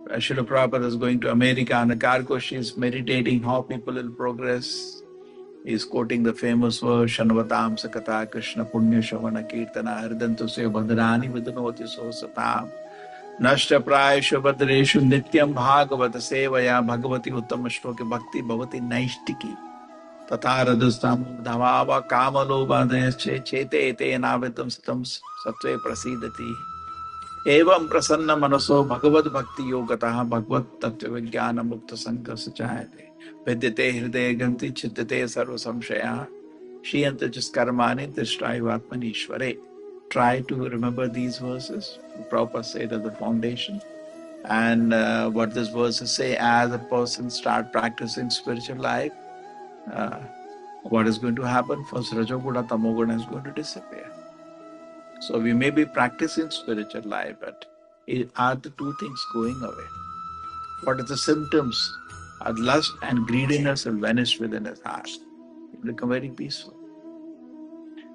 Srila Prabhupada is going to America on a cargo. She is meditating how people will progress. He is quoting the famous verse, Shanvatam Sakata Krishna Punya Shavana Kirtana Hridantu Se Bhadrani Vidhanoti So Satam Nashta Prayashu Bhadreshu Nityam Bhagavata Sevaya Bhagavati Uttama Shloke Bhakti Bhavati Naishtiki Tata Radustam Dhamava Kamaloba Desche Chete Ete Navitam Satam Satve Prasidati Evam Prasanna Manaso Bhagavad Bhakti Yogatah Bhagavad Tattva Vijnana Mukta Sankar Sachayate Vidyate Hridaya Ganti Chittate Sarva Samshaya Shiyanta Karmani Tishtaivatmani Ishvare. Try to remember these verses. Prabhupada said at the foundation. And what these verses say, as a person start practicing spiritual life, uh, what is going to happen? First, Rajoguna, Tamoguna is going to disappear. So we may be practicing spiritual life, but are the two things going away? What are the symptoms? Are lust and greediness will vanish within his heart. He will become very peaceful.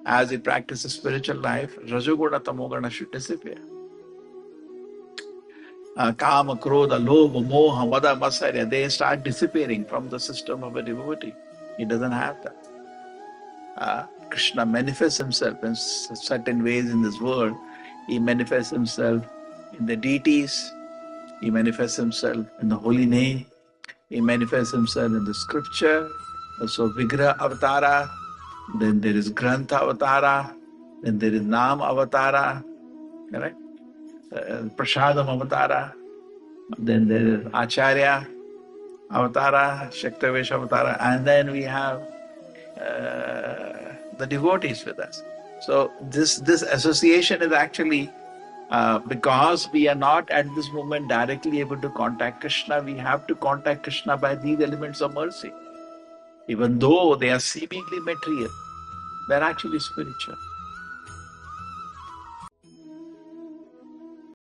As he practices spiritual life, Rajoguna, Tamoguna should disappear. Kama, Krodha, Lobha, Moha, Mada, Masarya, they start disappearing from the system of a devotee. He doesn't have that. Krishna manifests himself in certain ways in this world. He manifests himself in the deities. He manifests himself in the holy name. He manifests himself in the scripture. So Vigraha Avatara. Then there is Grantha Avatara. Then there is Nam Avatara. Correct? Prasadam Avatara. Then there is Acharya Avatara, Shaktavesh Avatara, and then we have the devotees with us. So this association is actually because we are not at this moment directly able to contact Krishna, we have to contact Krishna by these elements of mercy. Even though they are seemingly material, they are actually spiritual.